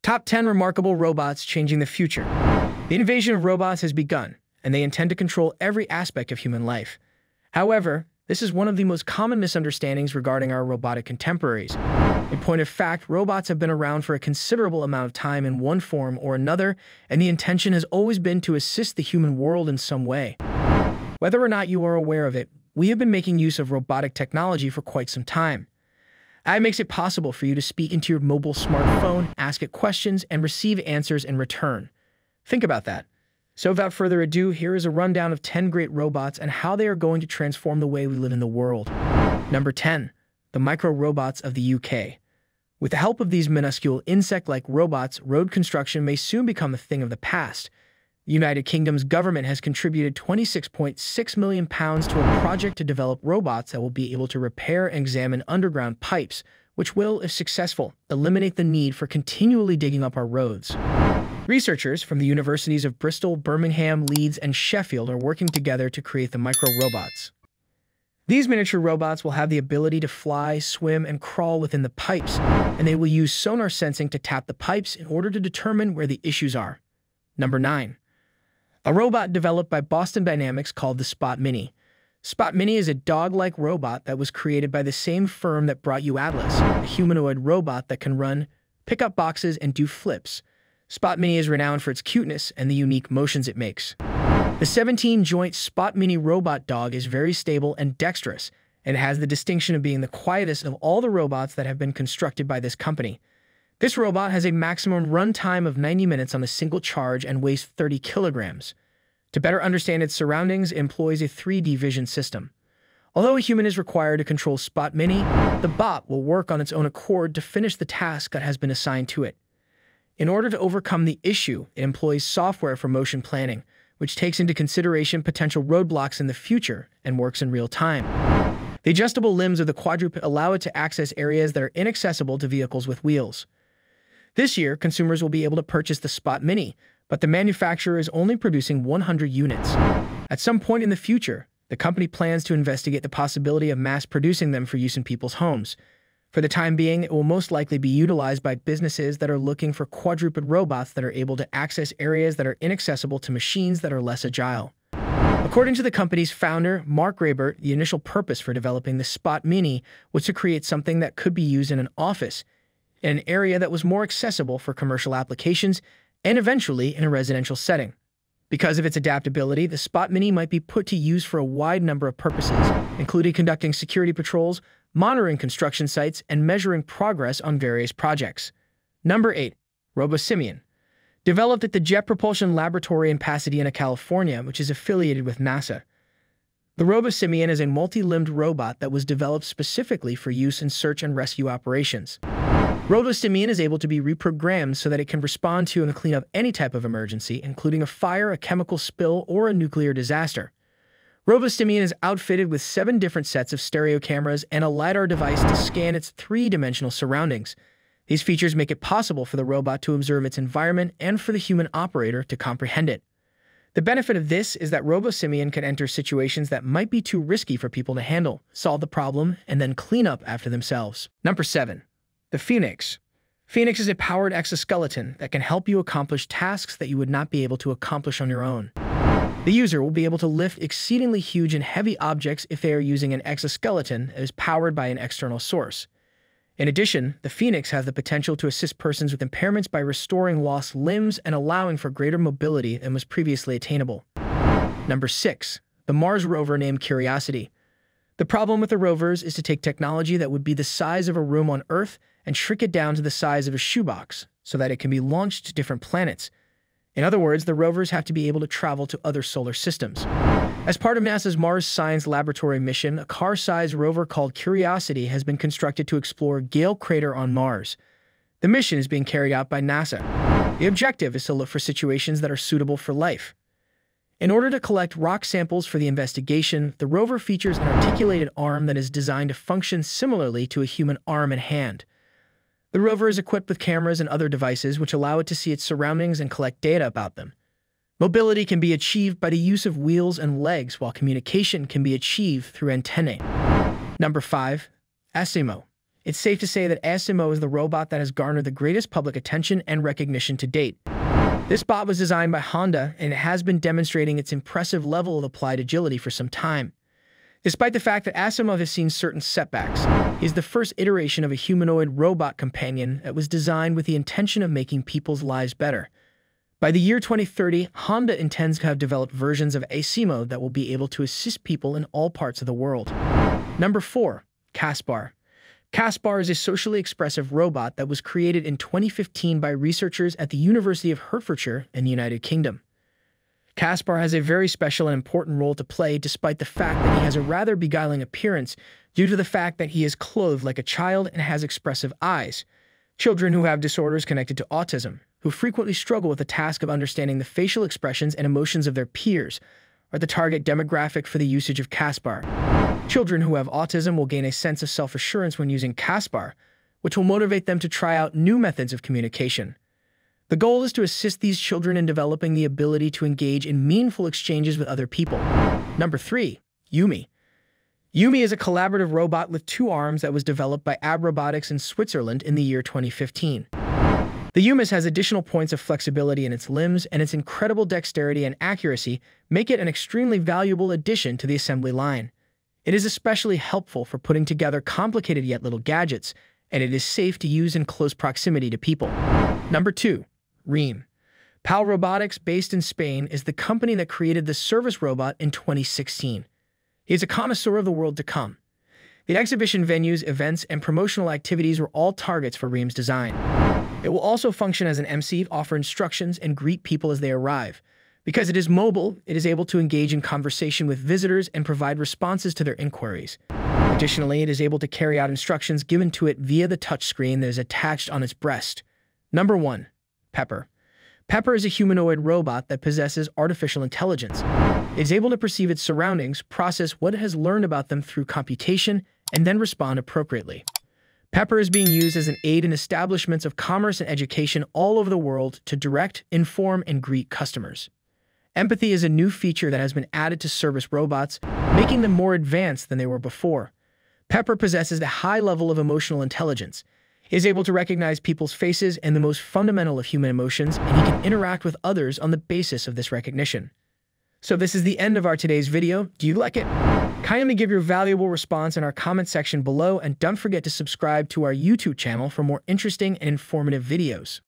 Top 10 remarkable robots changing the future. The invasion of robots has begun, and they intend to control every aspect of human life. However, this is one of the most common misunderstandings regarding our robotic contemporaries. In point of fact, robots have been around for a considerable amount of time in one form or another, and the intention has always been to assist the human world in some way. Whether or not you are aware of it, we have been making use of robotic technology for quite some time. AI makes it possible for you to speak into your mobile smartphone, ask it questions, and receive answers in return. Think about that. So without further ado, here is a rundown of 10 great robots and how they are going to transform the way we live in the world. Number 10. The micro-robots of the UK. With the help of these minuscule insect-like robots, road construction may soon become a thing of the past. The United Kingdom's government has contributed £26.6 million to a project to develop robots that will be able to repair and examine underground pipes, which will, if successful, eliminate the need for continually digging up our roads. Researchers from the universities of Bristol, Birmingham, Leeds, and Sheffield are working together to create the micro-robots. These miniature robots will have the ability to fly, swim, and crawl within the pipes, and they will use sonar sensing to tap the pipes in order to determine where the issues are. Number 9. A robot developed by Boston Dynamics called the Spot Mini. Spot Mini is a dog-like robot that was created by the same firm that brought you Atlas, a humanoid robot that can run, pick up boxes, and do flips. Spot Mini is renowned for its cuteness and the unique motions it makes. The 17-joint Spot Mini robot dog is very stable and dexterous, and it has the distinction of being the quietest of all the robots that have been constructed by this company. This robot has a maximum run time of 90 minutes on a single charge and weighs 30 kilograms. To better understand its surroundings, it employs a 3D vision system. Although a human is required to control Spot Mini, the bot will work on its own accord to finish the task that has been assigned to it. In order to overcome the issue, it employs software for motion planning, which takes into consideration potential roadblocks in the future and works in real time. The adjustable limbs of the quadruped allow it to access areas that are inaccessible to vehicles with wheels. This year, consumers will be able to purchase the Spot Mini, but the manufacturer is only producing 100 units. At some point in the future, the company plans to investigate the possibility of mass producing them for use in people's homes. For the time being, it will most likely be utilized by businesses that are looking for quadruped robots that are able to access areas that are inaccessible to machines that are less agile. According to the company's founder, Mark Rabert, the initial purpose for developing the Spot Mini was to create something that could be used in an office, in an area that was more accessible for commercial applications, and eventually in a residential setting. Because of its adaptability, the Spot Mini might be put to use for a wide number of purposes, including conducting security patrols, monitoring construction sites, and measuring progress on various projects. Number 8. Robosimian. Developed at the Jet Propulsion Laboratory in Pasadena, California, which is affiliated with NASA. The Robosimian is a multi-limbed robot that was developed specifically for use in search and rescue operations. Robosimian is able to be reprogrammed so that it can respond to and clean up any type of emergency, including a fire, a chemical spill, or a nuclear disaster. Robosimian is outfitted with 7 different sets of stereo cameras and a LiDAR device to scan its 3-dimensional surroundings. These features make it possible for the robot to observe its environment and for the human operator to comprehend it. The benefit of this is that Robosimian can enter situations that might be too risky for people to handle, solve the problem, and then clean up after themselves. Number 7. The Phoenix. Phoenix is a powered exoskeleton that can help you accomplish tasks that you would not be able to accomplish on your own. The user will be able to lift exceedingly huge and heavy objects if they are using an exoskeleton that is powered by an external source. In addition, the Phoenix has the potential to assist persons with impairments by restoring lost limbs and allowing for greater mobility than was previously attainable. Number 6. The Mars rover named Curiosity. The problem with the rovers is to take technology that would be the size of a room on Earth and shrink it down to the size of a shoebox so that it can be launched to different planets. In other words, the rovers have to be able to travel to other solar systems. As part of NASA's Mars Science Laboratory mission, a car-sized rover called Curiosity has been constructed to explore Gale Crater on Mars. The mission is being carried out by NASA. The objective is to look for situations that are suitable for life. In order to collect rock samples for the investigation, the rover features an articulated arm that is designed to function similarly to a human arm and hand. The rover is equipped with cameras and other devices which allow it to see its surroundings and collect data about them. Mobility can be achieved by the use of wheels and legs, while communication can be achieved through antennae. Number 5. Asimo. it's safe to say that Asimo is the robot that has garnered the greatest public attention and recognition to date. This bot was designed by Honda, and it has been demonstrating its impressive level of applied agility for some time. Despite the fact that Asimo has seen certain setbacks, he is the first iteration of a humanoid robot companion that was designed with the intention of making people's lives better. By the year 2030, Honda intends to have developed versions of Asimo that will be able to assist people in all parts of the world. Number 4. Caspar. Caspar is a socially expressive robot that was created in 2015 by researchers at the University of Hertfordshire in the United Kingdom. Caspar has a very special and important role to play despite the fact that he has a rather beguiling appearance due to the fact that he is clothed like a child and has expressive eyes. Children who have disorders connected to autism, who frequently struggle with the task of understanding the facial expressions and emotions of their peers, are the target demographic for the usage of Caspar. Children who have autism will gain a sense of self-assurance when using Caspar, which will motivate them to try out new methods of communication. The goal is to assist these children in developing the ability to engage in meaningful exchanges with other people. Number 3. Yumi. Yumi is a collaborative robot with 2 arms that was developed by Robotics in Switzerland in the year 2015. The Yumi has additional points of flexibility in its limbs, and its incredible dexterity and accuracy make it an extremely valuable addition to the assembly line. It is especially helpful for putting together complicated yet little gadgets, and it is safe to use in close proximity to people. Number 2. Reem. PAL Robotics, based in Spain, is the company that created the service robot in 2016. He is a connoisseur of the world to come. The exhibition venues, events, and promotional activities were all targets for Reem's design. It will also function as an MC, offer instructions, and greet people as they arrive. Because it is mobile, it is able to engage in conversation with visitors and provide responses to their inquiries. Additionally, it is able to carry out instructions given to it via the touchscreen that is attached on its breast. Number 1. Pepper. Pepper is a humanoid robot that possesses artificial intelligence. It is able to perceive its surroundings, process what it has learned about them through computation, and then respond appropriately. Pepper is being used as an aid in establishments of commerce and education all over the world to direct, inform, and greet customers. Empathy is a new feature that has been added to service robots, making them more advanced than they were before. Pepper possesses a high level of emotional intelligence. He is able to recognize people's faces and the most fundamental of human emotions, and he can interact with others on the basis of this recognition. So this is the end of our today's video. Do you like it? Kindly give your valuable response in our comment section below, and don't forget to subscribe to our YouTube channel for more interesting and informative videos.